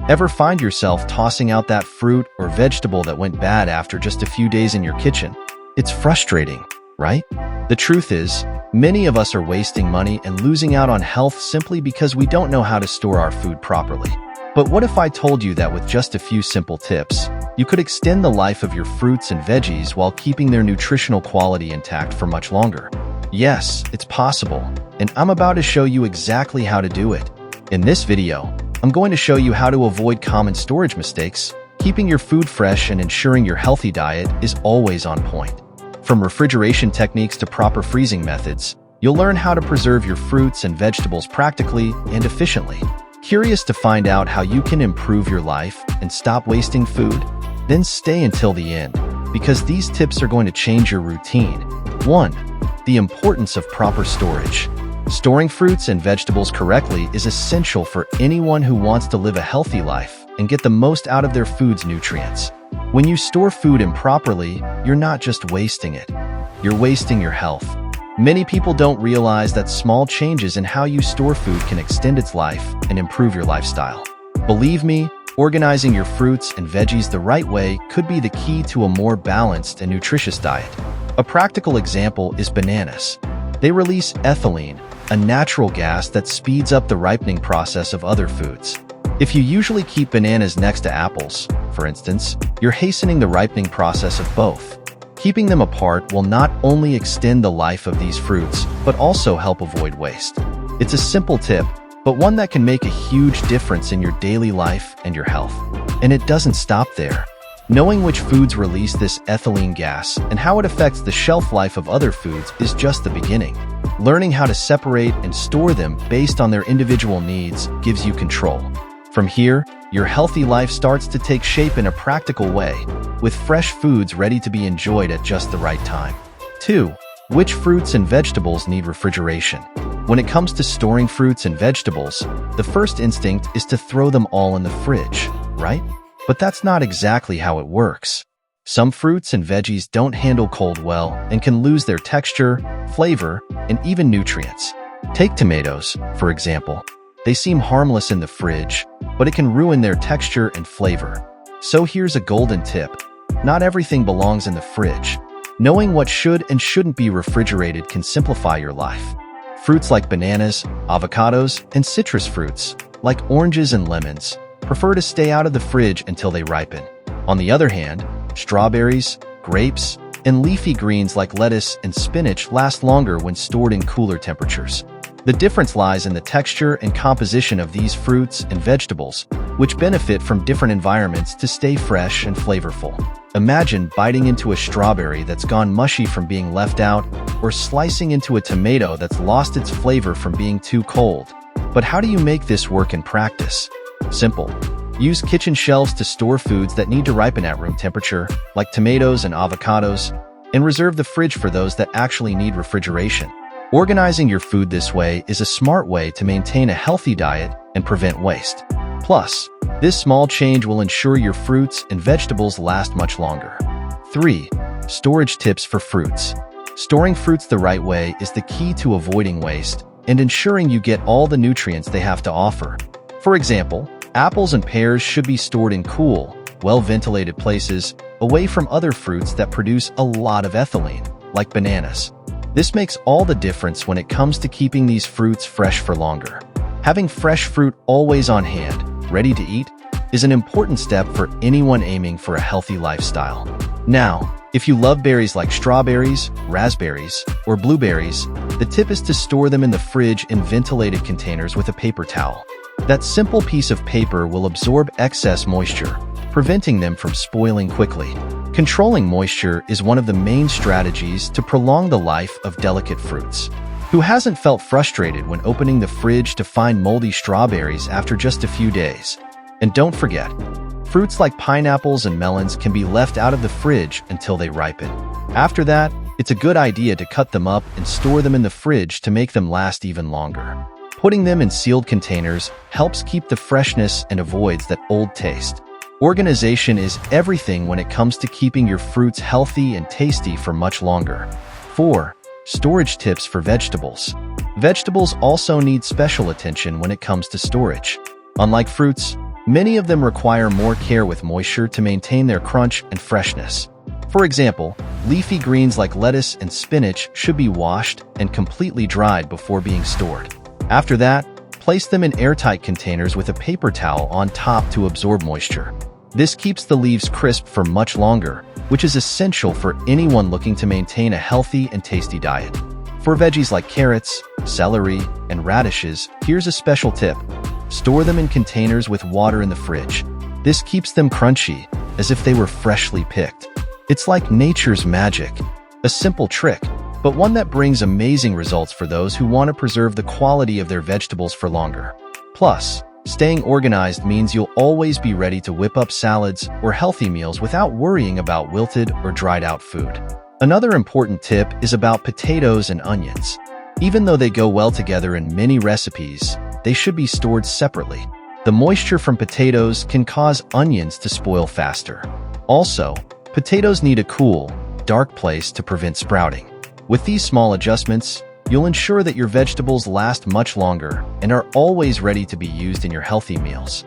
Ever find yourself tossing out that fruit or vegetable that went bad after just a few days in your kitchen? It's frustrating, right? The truth is, many of us are wasting money and losing out on health simply because we don't know how to store our food properly. But what if I told you that with just a few simple tips, you could extend the life of your fruits and veggies while keeping their nutritional quality intact for much longer? Yes, it's possible, and I'm about to show you exactly how to do it. In this video, I'm going to show you how to avoid common storage mistakes, keeping your food fresh and ensuring your healthy diet is always on point. From refrigeration techniques to proper freezing methods, you'll learn how to preserve your fruits and vegetables practically and efficiently. Curious to find out how you can improve your life and stop wasting food? Then stay until the end, because these tips are going to change your routine. 1. The importance of proper storage. Storing fruits and vegetables correctly is essential for anyone who wants to live a healthy life and get the most out of their food's nutrients. When you store food improperly, you're not just wasting it, you're wasting your health. Many people don't realize that small changes in how you store food can extend its life and improve your lifestyle. Believe me, organizing your fruits and veggies the right way could be the key to a more balanced and nutritious diet. A practical example is bananas. They release ethylene, a natural gas that speeds up the ripening process of other foods. If you usually keep bananas next to apples, for instance, you're hastening the ripening process of both. Keeping them apart will not only extend the life of these fruits, but also help avoid waste. It's a simple tip, but one that can make a huge difference in your daily life and your health. And it doesn't stop there. Knowing which foods release this ethylene gas and how it affects the shelf life of other foods is just the beginning. Learning how to separate and store them based on their individual needs gives you control. From here, your healthy life starts to take shape in a practical way, with fresh foods ready to be enjoyed at just the right time. 2. Which fruits and vegetables need refrigeration? When it comes to storing fruits and vegetables, the first instinct is to throw them all in the fridge, right? But that's not exactly how it works. Some fruits and veggies don't handle cold well and can lose their texture, flavor, and even nutrients. Take tomatoes, for example. They seem harmless in the fridge, but it can ruin their texture and flavor. So here's a golden tip. Not everything belongs in the fridge. Knowing what should and shouldn't be refrigerated can simplify your life. Fruits like bananas, avocados, and citrus fruits, like oranges and lemons, prefer to stay out of the fridge until they ripen. On the other hand, strawberries, grapes, and leafy greens like lettuce and spinach last longer when stored in cooler temperatures. The difference lies in the texture and composition of these fruits and vegetables, which benefit from different environments to stay fresh and flavorful. Imagine biting into a strawberry that's gone mushy from being left out, or slicing into a tomato that's lost its flavor from being too cold. But how do you make this work in practice? Simple. Use kitchen shelves to store foods that need to ripen at room temperature, like tomatoes and avocados, and reserve the fridge for those that actually need refrigeration. Organizing your food this way is a smart way to maintain a healthy diet and prevent waste. Plus, this small change will ensure your fruits and vegetables last much longer. 3. Storage tips for fruits. Storing fruits the right way is the key to avoiding waste and ensuring you get all the nutrients they have to offer. For example, apples and pears should be stored in cool, well-ventilated places, away from other fruits that produce a lot of ethylene, like bananas. This makes all the difference when it comes to keeping these fruits fresh for longer. Having fresh fruit always on hand, ready to eat, is an important step for anyone aiming for a healthy lifestyle. Now, if you love berries like strawberries, raspberries, or blueberries, the tip is to store them in the fridge in ventilated containers with a paper towel. That simple piece of paper will absorb excess moisture, preventing them from spoiling quickly. Controlling moisture is one of the main strategies to prolong the life of delicate fruits. Who hasn't felt frustrated when opening the fridge to find moldy strawberries after just a few days? And don't forget, fruits like pineapples and melons can be left out of the fridge until they ripen. After that, it's a good idea to cut them up and store them in the fridge to make them last even longer. Putting them in sealed containers helps keep the freshness and avoids that old taste. Organization is everything when it comes to keeping your fruits healthy and tasty for much longer. 4. Storage tips for vegetables. Vegetables also need special attention when it comes to storage. Unlike fruits, Many of them require more care with moisture to maintain their crunch and freshness. For example, leafy greens like lettuce and spinach should be washed and completely dried before being stored. After that, place them in airtight containers with a paper towel on top to absorb moisture. This keeps the leaves crisp for much longer, which is essential for anyone looking to maintain a healthy and tasty diet. For veggies like carrots, celery, and radishes, here's a special tip. Store them in containers with water in the fridge. This keeps them crunchy, as if they were freshly picked. It's like nature's magic. A simple trick, but one that brings amazing results for those who want to preserve the quality of their vegetables for longer. Plus, staying organized means you'll always be ready to whip up salads or healthy meals without worrying about wilted or dried out food. Another important tip is about potatoes and onions. Even though they go well together in many recipes, they should be stored separately. The moisture from potatoes can cause onions to spoil faster. Also, potatoes need a cool, dark place to prevent sprouting. With these small adjustments, you'll ensure that your vegetables last much longer and are always ready to be used in your healthy meals.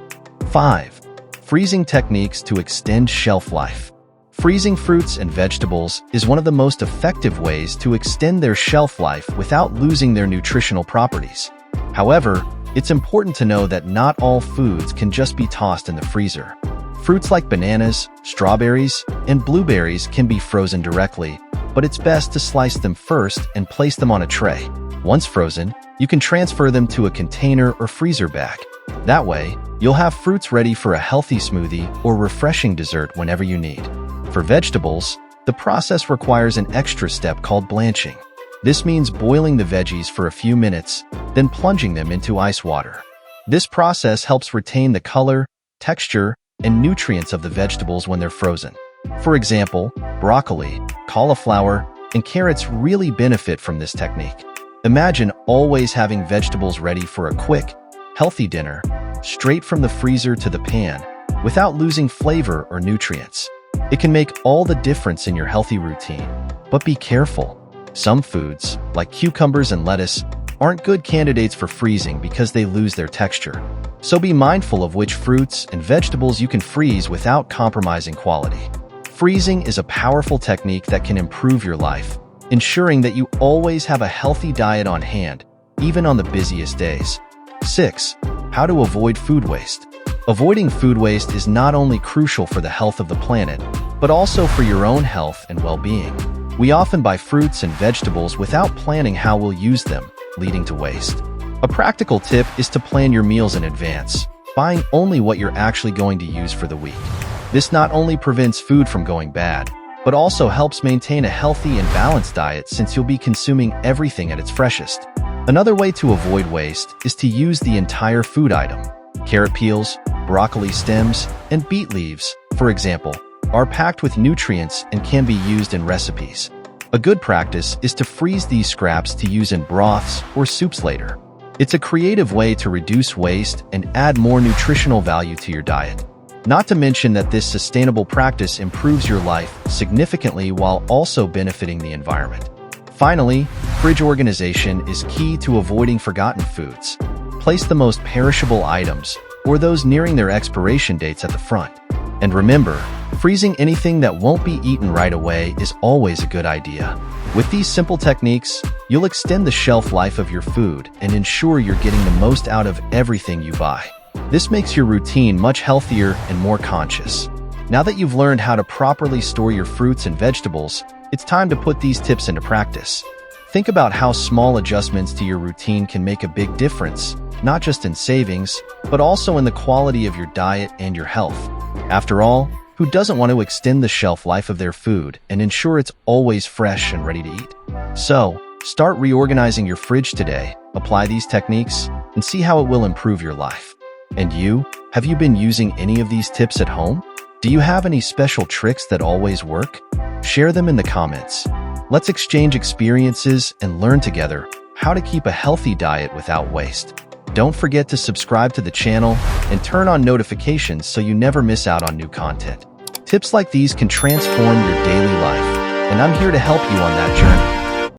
5. Freezing techniques to extend shelf life. Freezing fruits and vegetables is one of the most effective ways to extend their shelf life without losing their nutritional properties. However, it's important to know that not all foods can just be tossed in the freezer. Fruits like bananas, strawberries, and blueberries can be frozen directly, but it's best to slice them first and place them on a tray. Once frozen, you can transfer them to a container or freezer bag. That way, you'll have fruits ready for a healthy smoothie or refreshing dessert whenever you need. For vegetables, the process requires an extra step called blanching. This means boiling the veggies for a few minutes, then plunging them into ice water. This process helps retain the color, texture, and nutrients of the vegetables when they're frozen. For example, broccoli, cauliflower, and carrots really benefit from this technique. Imagine always having vegetables ready for a quick, healthy dinner, straight from the freezer to the pan, without losing flavor or nutrients. It can make all the difference in your healthy routine. But be careful. Some foods, like cucumbers and lettuce, aren't good candidates for freezing because they lose their texture. So be mindful of which fruits and vegetables you can freeze without compromising quality. Freezing is a powerful technique that can improve your life, ensuring that you always have a healthy diet on hand, even on the busiest days. 6. How to avoid food waste. Avoiding food waste is not only crucial for the health of the planet, but also for your own health and well-being. We often buy fruits and vegetables without planning how we'll use them, leading to waste. A practical tip is to plan your meals in advance, buying only what you're actually going to use for the week. This not only prevents food from going bad, but also helps maintain a healthy and balanced diet since you'll be consuming everything at its freshest. Another way to avoid waste is to use the entire food item. Carrot peels, broccoli stems, and beet leaves, for example, are packed with nutrients and can be used in recipes. A good practice is to freeze these scraps to use in broths or soups later. It's a creative way to reduce waste and add more nutritional value to your diet. Not to mention that this sustainable practice improves your life significantly while also benefiting the environment. Finally, fridge organization is key to avoiding forgotten foods. Place the most perishable items, or those nearing their expiration dates, at the front. And remember, freezing anything that won't be eaten right away is always a good idea. With these simple techniques, you'll extend the shelf life of your food and ensure you're getting the most out of everything you buy. This makes your routine much healthier and more conscious. Now that you've learned how to properly store your fruits and vegetables, it's time to put these tips into practice. Think about how small adjustments to your routine can make a big difference, not just in savings, but also in the quality of your diet and your health. After all, who doesn't want to extend the shelf life of their food and ensure it's always fresh and ready to eat? So, start reorganizing your fridge today, apply these techniques, and see how it will improve your life. And you, have you been using any of these tips at home? Do you have any special tricks that always work? Share them in the comments. Let's exchange experiences and learn together how to keep a healthy diet without waste. Don't forget to subscribe to the channel and turn on notifications so you never miss out on new content. Tips like these can transform your daily life, and I'm here to help you on that journey.